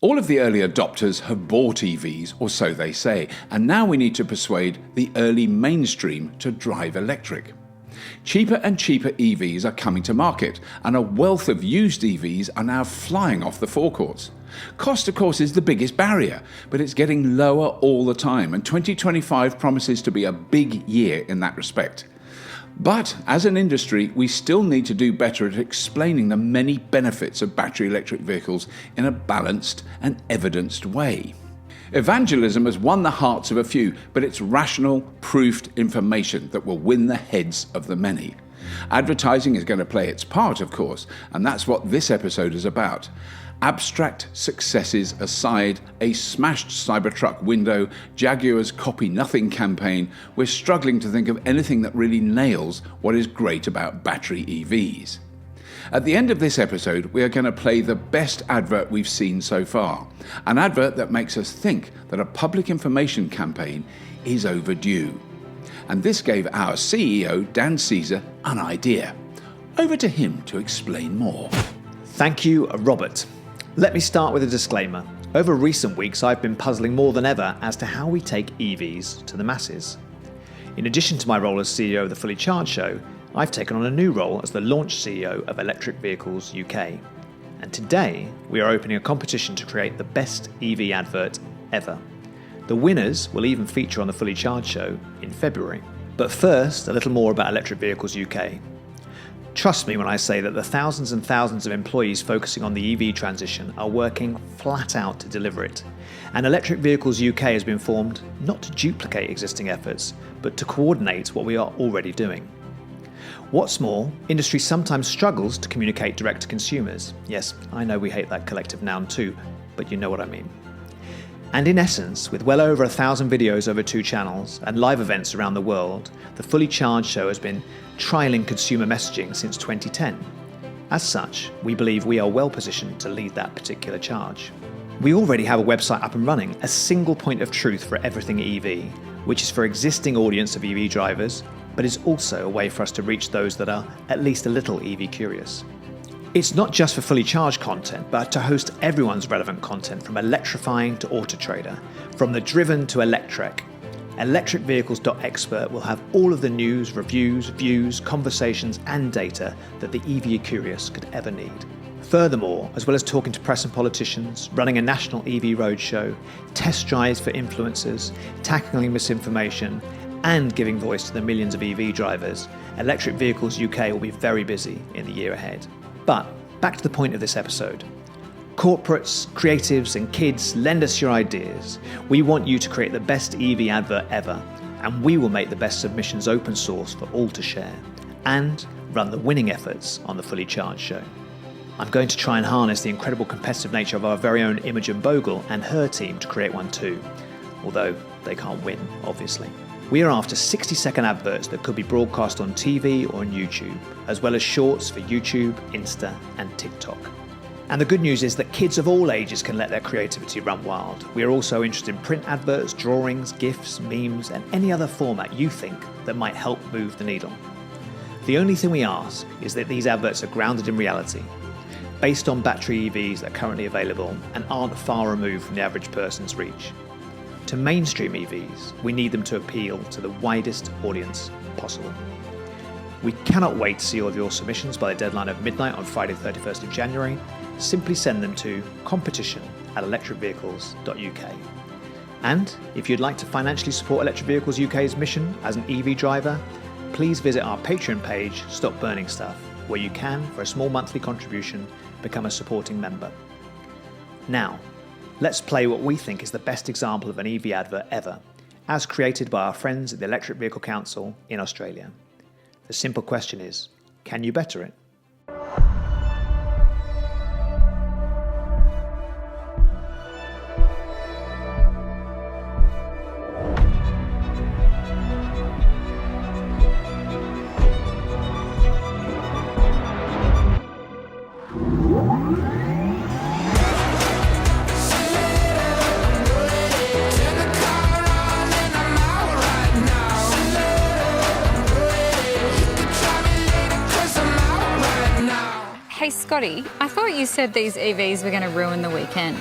All of the early adopters have bought EVs, or so they say, and now we need to persuade the early mainstream to drive electric. Cheaper and cheaper EVs are coming to market, and a wealth of used EVs are now flying off the forecourts. Cost, of course, is the biggest barrier, but it's getting lower all the time, and 2025 promises to be a big year in that respect. But as an industry, we still need to do better at explaining the many benefits of battery electric vehicles in a balanced and evidenced way. Evangelism has won the hearts of a few, but it's rational, proofed information that will win the heads of the many. Advertising is going to play its part, of course, and that's what this episode is about. Abstract successes aside, a smashed Cybertruck window, Jaguar's copy nothing campaign, we're struggling to think of anything that really nails what is great about battery EVs. At the end of this episode, we are going to play the best advert we've seen so far. An advert that makes us think that a public information campaign is overdue. And this gave our CEO, Dan Caesar, an idea. Over to him to explain more. Thank you, Robert. Let me start with a disclaimer. Over recent weeks, I've been puzzling more than ever as to how we take EVs to the masses. In addition to my role as CEO of the Fully Charged Show, I've taken on a new role as the launch CEO of Electric Vehicles UK. And today, we are opening a competition to create the best EV advert ever. The winners will even feature on the Fully Charged Show in February. But first, a little more about Electric Vehicles UK. Trust me when I say that the thousands and thousands of employees focusing on the EV transition are working flat out to deliver it. And Electric Vehicles UK has been formed not to duplicate existing efforts, but to coordinate what we are already doing. What's more, industry sometimes struggles to communicate direct to consumers. Yes, I know we hate that collective noun too, but you know what I mean. And in essence, with well over 1,000 videos over 2 channels and live events around the world, the Fully Charged Show has been trialling consumer messaging since 2010. As such, we believe we are well positioned to lead that particular charge. We already have a website up and running, a single point of truth for everything EV, which is for existing audience of EV drivers, but is also a way for us to reach those that are at least a little EV curious. It's not just for fully charged content, but to host everyone's relevant content from electrifying to auto trader, from the driven to electric. Electricvehicles.expert will have all of the news, reviews, views, conversations and data that the EV curious could ever need. Furthermore, as well as talking to press and politicians, running a national EV roadshow, test drives for influencers, tackling misinformation, and giving voice to the millions of EV drivers, Electric Vehicles UK will be very busy in the year ahead. But back to the point of this episode. Corporates, creatives and kids, lend us your ideas. We want you to create the best EV advert ever, and we will make the best submissions open source for all to share, and run the winning efforts on the Fully Charged Show. I'm going to try and harness the incredible competitive nature of our very own Imogen Bogle and her team to create one too, although they can't win, obviously. We are after 60-second adverts that could be broadcast on TV or on YouTube, as well as shorts for YouTube, Insta, and TikTok. And the good news is that kids of all ages can let their creativity run wild. We are also interested in print adverts, drawings, GIFs, memes, and any other format you think that might help move the needle. The only thing we ask is that these adverts are grounded in reality, based on battery EVs that are currently available and aren't far removed from the average person's reach. To mainstream EVs, we need them to appeal to the widest audience possible. We cannot wait to see all of your submissions by the deadline of midnight on Friday 31st of January. Simply send them to competition@electricvehicles.uk. And if you'd like to financially support Electric Vehicles UK's mission as an EV driver, please visit our Patreon page, Stop Burning Stuff, where you can, for a small monthly contribution, become a supporting member. Now, let's play what we think is the best example of an EV advert ever, as created by our friends at the Electric Vehicle Council in Australia. The simple question is, can you better it? Hey Scotty, I thought you said these EVs were going to ruin the weekend.